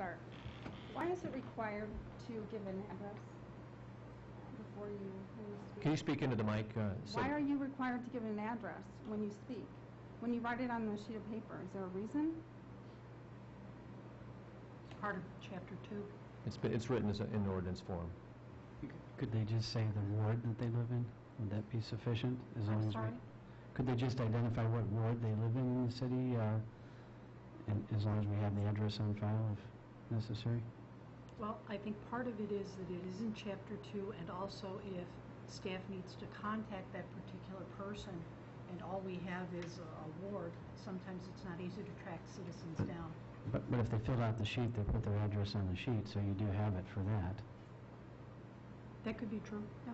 start. Why is it required to give an address before you speak? Can you speak into the mic? Why are you required to give an address when you speak? When you write it on the sheet of paper, is there a reason? It's part of Chapter 2. It's written as in ordinance form. Could they just say the ward that they live in? Would that be sufficient? I'm sorry? Could they just identify what ward they live in the city, and as long as we have the address on file if necessary? Well, I think part of it is that it is in Chapter 2, and also if staff needs to contact that particular person and all we have is a ward, sometimes it's not easy to track citizens down. But if they filled out the sheet, they put their address on the sheet, so you do have it for that. That could be true, yeah.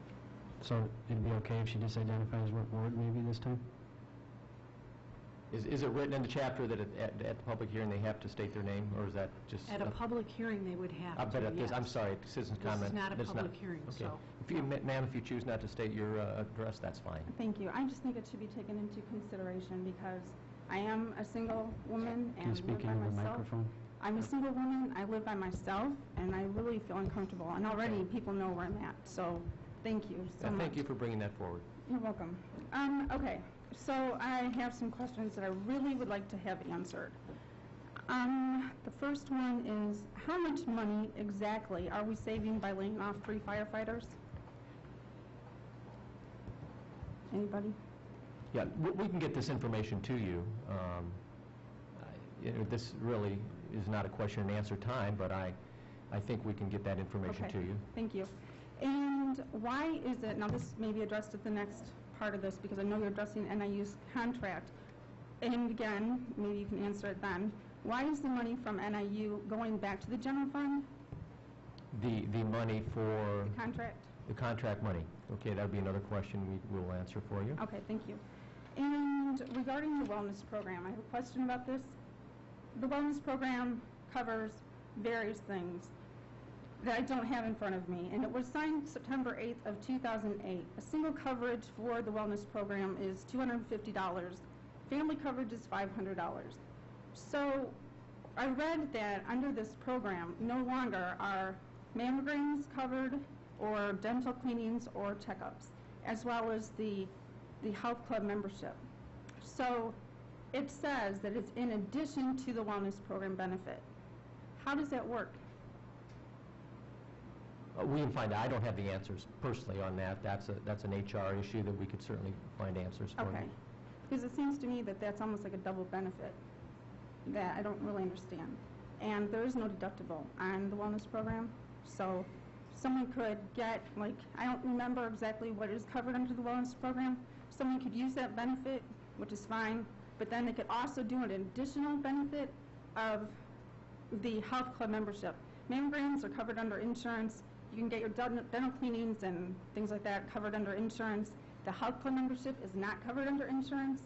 So it'd be okay if she just identifies what ward maybe this time? Is it written in the chapter that at the public hearing they have to state their name, or is that just... At a public hearing, they would have to, but at this, yes. I'm sorry, citizens' comment. This is not a public hearing, okay. so... Ma'am, if you choose not to state your address, that's fine. Thank you. I just think it should be taken into consideration because I am a single woman Can you and speak live by into the myself. microphone? I'm a single woman, I live by myself, and I really feel uncomfortable. And already people know where I'm at, so thank you so much. Thank you for bringing that forward. You're welcome. Okay, so I have some questions that I really would like to have answered. The first one is, how much money exactly are we saving by laying off 3 firefighters? Anybody? Yeah, we can get this information to you. This really is not a question and answer time, but I think we can get that information to you. Thank you. And why is it, now this may be addressed at the next part of this because I know you're addressing NIU's contract, and again, maybe you can answer it then. Why is the money from NIU going back to the general fund? The money for... The contract? The contract money. Okay, that would be another question we will answer for you. Okay, thank you. And regarding the wellness program, I have a question about this. The wellness program covers various things that I don't have in front of me, and it was signed September 8th of 2008. A single coverage for the wellness program is $250. Family coverage is $500. So I read that under this program, no longer are mammograms covered or dental cleanings or checkups, as well as the health club membership. So it says that it's in addition to the wellness program benefit. How does that work? We can find out. I don't have the answers personally on that. That's an HR issue that we could certainly find answers for. Okay. Because it seems to me that that's almost like a double benefit that I don't really understand. And there is no deductible on the wellness program. So someone could get, like, I don't remember exactly what is covered under the wellness program. Someone could use that benefit, which is fine, but then they could also do an additional benefit of the health club membership. Mammograms are covered under insurance. You can get your dental cleanings and things like that covered under insurance. The health club membership is not covered under insurance.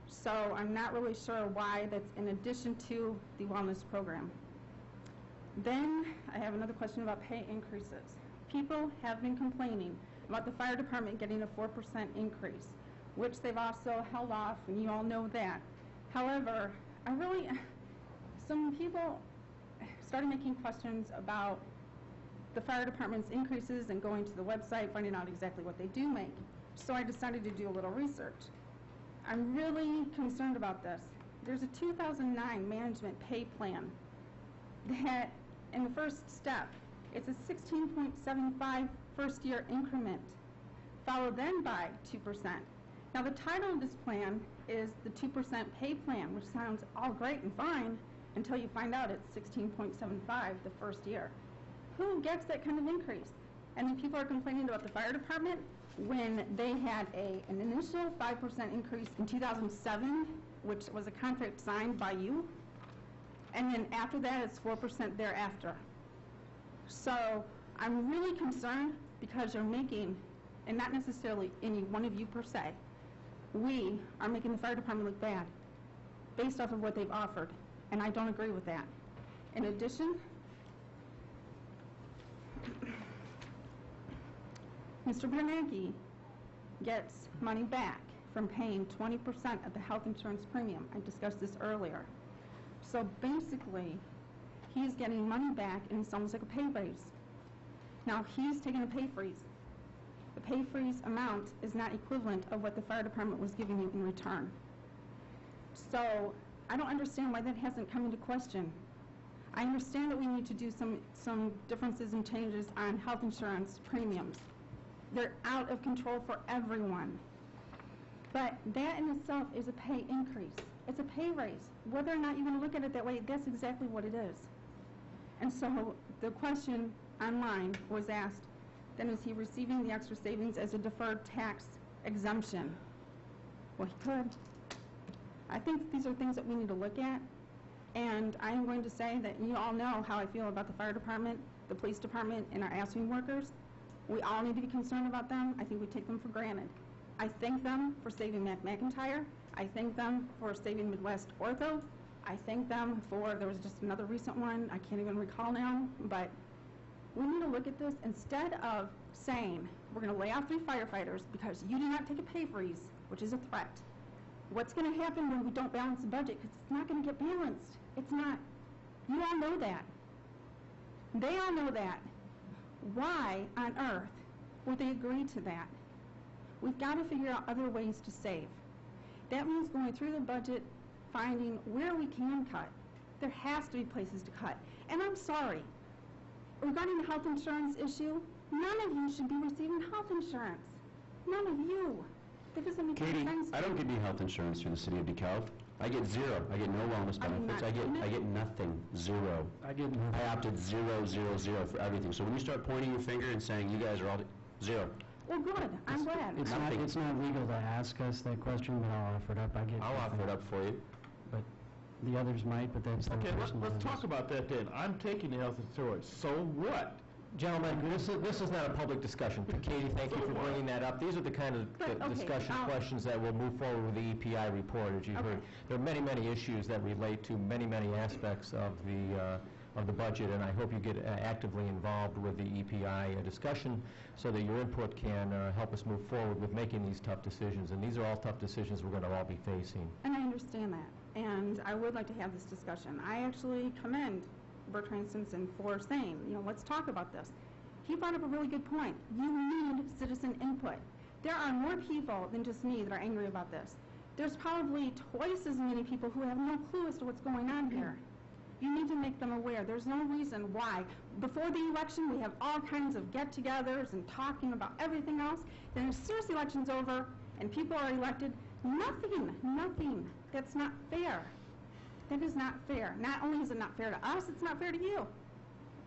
So I'm not really sure why that's in addition to the wellness program. Then I have another question about pay increases. People have been complaining about the fire department getting a 4% increase, which they've also held off, and you all know that. However, some people started making questions about the fire department's increases and going to the website, finding out exactly what they do make. So I decided to do a little research. I'm really concerned about this. There's a 2009 management pay plan that, in the first step, it's a 16.75 first-year increment, followed then by 2%. Now, the title of this plan is the 2% pay plan, which sounds all great and fine until you find out it's 16.75 the first year. Who gets that kind of increase? And then people are complaining about the fire department when they had an initial 5% increase in 2007, which was a contract signed by you, and then after that it's 4% thereafter. So I'm really concerned because you're making, and not necessarily any one of you per se, we are making the fire department look bad based off of what they've offered, and I don't agree with that. In addition, Mr. Bernanke gets money back from paying 20% of the health insurance premium. I discussed this earlier. So basically, he's getting money back, and it's almost like a pay raise. Now, he's taking a pay freeze. The pay freeze amount is not equivalent of what the fire department was giving you in return. So, I don't understand why that hasn't come into question. I understand that we need to do some differences and changes on health insurance premiums. They're out of control for everyone. But that in itself is a pay increase. It's a pay raise. Whether or not you're going to look at it that way, that's exactly what it is. And so the question online was asked, then is he receiving the extra savings as a deferred tax exemption? Well, he could. I think these are things that we need to look at. And I'm going to say that you all know how I feel about the fire department, the police department, and our ASME workers. We all need to be concerned about them. I think we take them for granted. I thank them for saving Matt McIntyre. I thank them for saving Midwest Ortho. I thank them for, there was just another recent one, I can't even recall now, but we need to look at this instead of saying, we're going to lay off 3 firefighters because you do not take a pay freeze, which is a threat. What's going to happen when we don't balance the budget? Because it's not going to get balanced. It's not. You all know that. They all know that. Why on earth would they agree to that? We've got to figure out other ways to save. That means going through the budget, finding where we can cut. There has to be places to cut. And I'm sorry, regarding the health insurance issue, none of you should be receiving health insurance. None of you. That doesn't make Katie, any sense to I don't me. get any health insurance through the city of DeKalb. I get 0. I get no wellness Are you benefits. not doing it? I get nothing. 0. I get I opted 0, 0, 0 for everything. So when you start pointing your finger and saying you guys are all 0, Well, good. I'm glad. It's not legal to ask us that question, but I'll offer it up. I'll offer it up for you. But the others might, but that's their Okay, personal let's business. talk about that then. I'm taking the health insurance, so what? Gentlemen, this is not a public discussion. Katie, thank you for bringing that up. These are the kind of But, okay, discussion questions that will move forward with the EPI report, as you Okay. heard. There are many, many issues that relate to many, many aspects of the budget, and I hope you get actively involved with the EPI discussion so that your input can help us move forward with making these tough decisions. And these are all tough decisions we're going to all be facing. And I understand that. And I would like to have this discussion. I actually commend Bertrand Simpson for saying, let's talk about this. He brought up a really good point. You need citizen input. There are more people than just me that are angry about this. There's probably twice as many people who have no clue as to what's going on here. You need to make them aware. There's no reason why. Before the election, we have all kinds of get-togethers and talking about everything else. Then as soon as the election's over and people are elected, nothing. That's not fair. That is not fair. Not only is it not fair to us, it's not fair to you.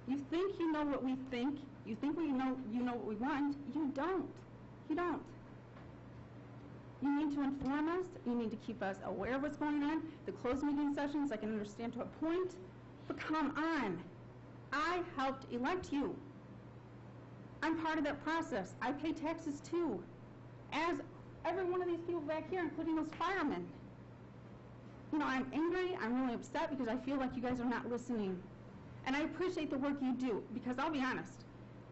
You think you know what we think. You think you know what we want. You don't. You don't. You need to inform us. You need to keep us aware of what's going on. The closed meeting sessions, I can understand to a point. But come on. I helped elect you. I'm part of that process. I pay taxes too. As every one of these people back here, including those firemen. I'm angry, I'm really upset because I feel like you guys are not listening. And I appreciate the work you do, because I'll be honest,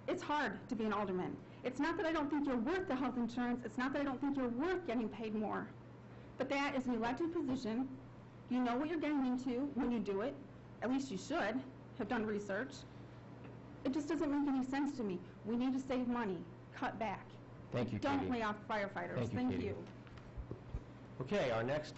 it's hard to be an alderman. It's not that I don't think you're worth the health insurance, it's not that I don't think you're worth getting paid more. But that is an elected position. You know what you're getting into when you do it. At least you should have done research. It just doesn't make any sense to me. We need to save money, cut back. Thank you, Katie. Don't lay off firefighters. Thank you, Katie. Okay, our next